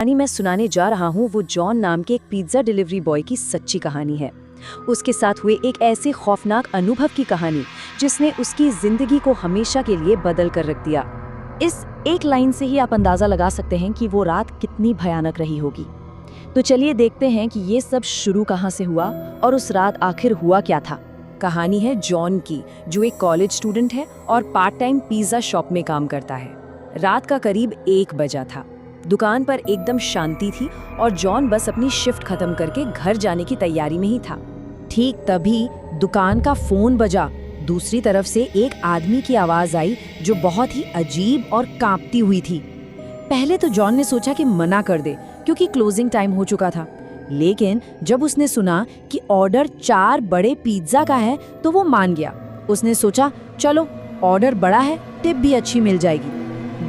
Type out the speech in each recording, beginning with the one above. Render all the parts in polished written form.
कहानी मैं सुनाने जा रहा हूँ वो जॉन नाम के एक पिज्ज़ा डिलीवरी बॉय की सच्ची कहानी है। उसके साथ हुए एक ऐसे खौफनाक अनुभव की कहानी जिसने उसकी जिंदगी को हमेशा के लिए बदल कर रख दिया। इस एक लाइन से ही आप अंदाजा लगा सकते हैं कि वो रात कितनी भयानक रही होगी। तो चलिए देखते हैं कि ये सब शुरू कहाँ से हुआ और उस रात आखिर हुआ क्या था। कहानी है जॉन की, जो एक कॉलेज स्टूडेंट है और पार्ट टाइम पिज्ज़ा शॉप में काम करता है। रात का करीब 1 बजा था। दुकान पर एकदम शांति थी और जॉन बस अपनी शिफ्ट खत्म करके घर जाने की तैयारी में ही था। ठीक तभी दुकान का फोन बजा। दूसरी तरफ से एक आदमी की आवाज आई जो बहुत ही अजीब और कांपती हुई थी। पहले तो जॉन ने सोचा कि मना कर दे क्योंकि क्लोजिंग टाइम हो चुका था, लेकिन जब उसने सुना कि ऑर्डर 4 बड़े पिज्जा का है तो वो मान गया। उसने सोचा चलो ऑर्डर बड़ा है, टिप भी अच्छी मिल जाएगी।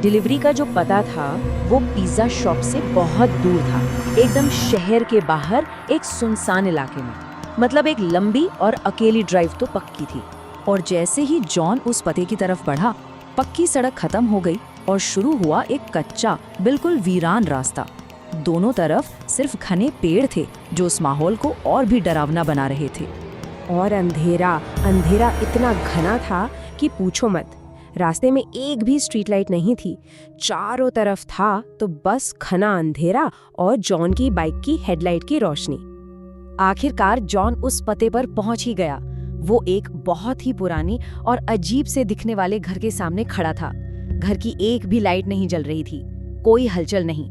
डिलीवरी का जो पता था वो पिज्जा शॉप से बहुत दूर था, एकदम शहर के बाहर एक सुनसान इलाके में। मतलब एक लंबी और अकेली ड्राइव तो पक्की थी। और जैसे ही जॉन उस पते की तरफ बढ़ा, पक्की सड़क खत्म हो गई और शुरू हुआ एक कच्चा बिल्कुल वीरान रास्ता। दोनों तरफ सिर्फ घने पेड़ थे जो उस माहौल को और भी डरावना बना रहे थे। और अंधेरा अंधेरा इतना घना था कि पूछो मत। रास्ते में एक भी स्ट्रीट लाइट नहीं थी। चारों तरफ था तो बस घना अंधेरा और जॉन की बाइक की हेडलाइट की रोशनी। आखिरकार जॉन उस पते पर पहुंच ही गया। वो एक बहुत ही पुरानी और अजीब से दिखने वाले घर के सामने खड़ा था। घर की एक भी लाइट नहीं जल रही थी, कोई हलचल नहीं।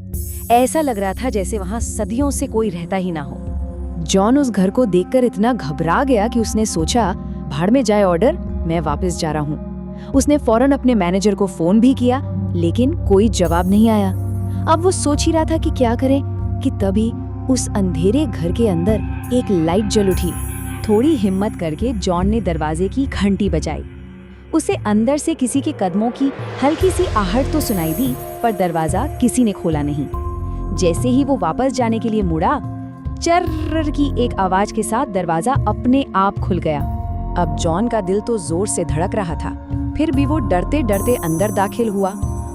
ऐसा लग रहा था जैसे वहां सदियों से कोई रहता ही ना हो। जॉन उस घर को देखकर इतना घबरा गया कि उसने सोचा भाड़ में जाए ऑर्डर, मैं वापस जा रहा हूँ। उसने फौरन अपने मैनेजर को फोन भी किया, लेकिन कोई जवाब नहीं आया। अब वो सोच ही रहा था कि क्या करे कि तभी उस अंधेरे घर के अंदर एक लाइट जल उठी। थोड़ी हिम्मत करके जॉन ने दरवाजे की घंटी बजाई। उसे अंदर से किसी के कदमों की हल्की सी आहट तो सुनाई दी, पर दरवाजा किसी ने खोला नहीं। जैसे ही वो वापस जाने के लिए मुड़ा, चर्र की एक आवाज के साथ दरवाजा अपने आप खुल गया। अब जॉन का दिल तो जोर से धड़क रहा था, फिर भी वो डरते डरते अंदर दाखिल हुआ।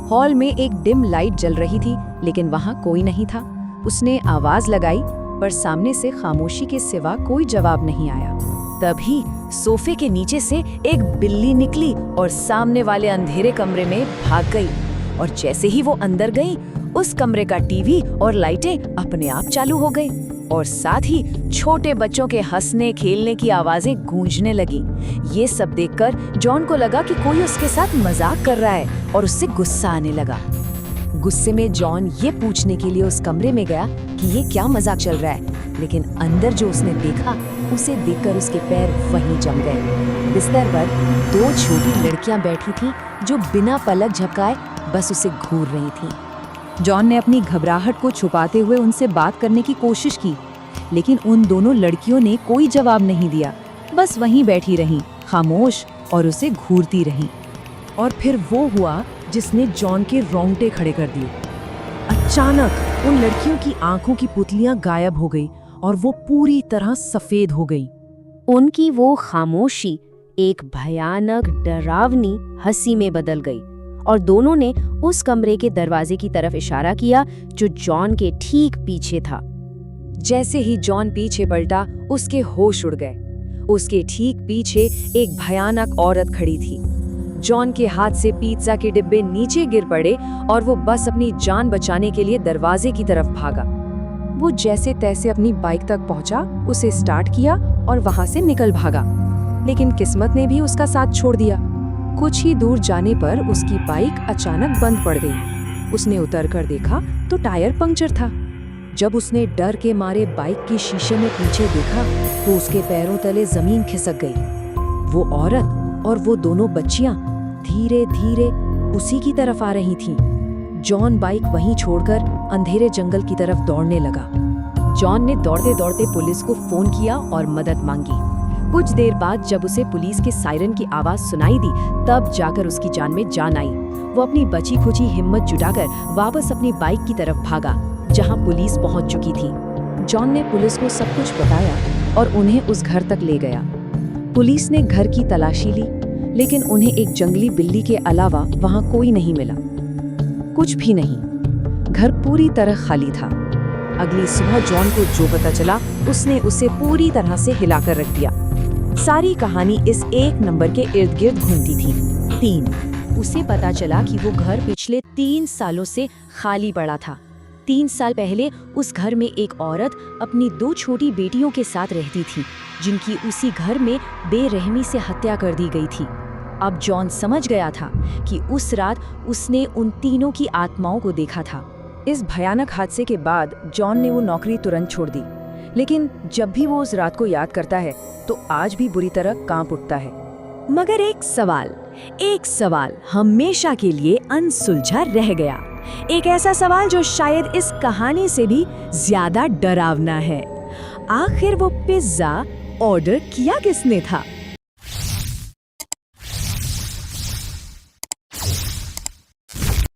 हॉल में एक डिम लाइट जल रही थी, लेकिन वहां कोई नहीं था। उसने आवाज लगाई, पर सामने से खामोशी के सिवा कोई जवाब नहीं आया। तभी सोफे के नीचे से एक बिल्ली निकली और सामने वाले अंधेरे कमरे में भाग गई। और जैसे ही वो अंदर गई, उस कमरे का टीवी और लाइटें अपने आप चालू हो गई और साथ ही छोटे बच्चों के हंसने खेलने की आवाजें गूंजने लगी। ये सब देखकर जॉन को लगा कि कोई उसके साथ मजाक कर रहा है और उससे गुस्सा आने लगा। गुस्से में जॉन ये पूछने के लिए उस कमरे में गया कि ये क्या मजाक चल रहा है, लेकिन अंदर जो उसने देखा, उसे देखकर उसके पैर वहीं जम गए। बिस्तर पर 2 छोटी लड़कियां बैठी थीं जो बिना पलक झपकाए बस उसे घूर रही थीं। जॉन ने अपनी घबराहट को छुपाते हुए उनसे बात करने की कोशिश की, लेकिन उन दोनों लड़कियों ने कोई जवाब नहीं दिया, बस वहीं बैठी रहीं, खामोश और उसे घूरती रहीं। और फिर वो हुआ जिसने जॉन के रोंगटे खड़े कर दिए। अचानक उन लड़कियों की आंखों की पुतलियां गायब हो गई और वो पूरी तरह सफेद हो गई। उनकी वो खामोशी एक भयानक डरावनी हंसी में बदल गई और दोनों ने उस कमरे के दरवाजे की तरफ इशारा किया जो जॉन के ठीक पीछे था। जैसे ही जॉन पीछे पलटा, उसके होश उड़ गए। उसके ठीक पीछे एक भयानक औरत खड़ी थी। जॉन के हाथ से पिज्जा के डिब्बे नीचे गिर पड़े और वो बस अपनी जान बचाने के लिए दरवाजे की तरफ भागा। वो जैसे तैसे अपनी बाइक तक पहुंचा, उसे स्टार्ट किया और वहां से निकल भागा, लेकिन किस्मत ने भी उसका साथ छोड़ दिया। कुछ ही दूर जाने पर उसकी बाइक अचानक बंद पड़ गई। उसने उतरकर देखा तो टायर पंक्चर था। जब उसने डर के मारे बाइक के शीशे में पीछे देखा तो उसके पैरों तले जमीन खिसक गई। वो औरत और वो दोनों बच्चियां धीरे धीरे उसी की तरफ आ रही थीं। जॉन बाइक वहीं छोड़कर अंधेरे जंगल की तरफ दौड़ने लगा। जॉन ने दौड़ते दौड़ते पुलिस को फोन किया और मदद मांगी। कुछ देर बाद जब उसे पुलिस के सायरन की आवाज सुनाई दी, तब जाकर उसकी जान में जान आई। वो अपनी बची खुची हिम्मत जुटाकर वापस अपनी बाइक की तरफ भागा, जहां पुलिस पहुंच चुकी थी। जॉन ने पुलिस को सब कुछ बताया और उन्हें उस घर तक ले गया। पुलिस ने घर की तलाशी ली, लेकिन उन्हें एक जंगली बिल्ली के अलावा वहां कोई नहीं मिला। कुछ भी नहीं। घर पूरी तरह खाली था। अगली सुबह जॉन को जो पता चला उसने उसे पूरी तरह से हिलाकर रख दिया। सारी कहानी इस एक नंबर के इर्द गिर्द घूमती थी, 3। उसे पता चला कि वो घर पिछले 3 सालों से खाली पड़ा था। 3 साल पहले उस घर में एक औरत अपनी 2 छोटी बेटियों के साथ रहती थी, जिनकी उसी घर में बेरहमी से हत्या कर दी गई थी। अब जॉन समझ गया था कि उस रात उसने उन तीनों की आत्माओं को देखा था। इस भयानक हादसे के बाद जॉन ने वो नौकरी तुरंत छोड़ दी, लेकिन जब भी वो उस रात को याद करता है तो आज भी बुरी तरह कांप उठता है। मगर एक सवाल हमेशा के लिए अनसुलझा रह गया। एक ऐसा सवाल जो शायद इस कहानी से भी ज्यादा डरावना है। आखिर वो पिज्जा ऑर्डर किया किसने था?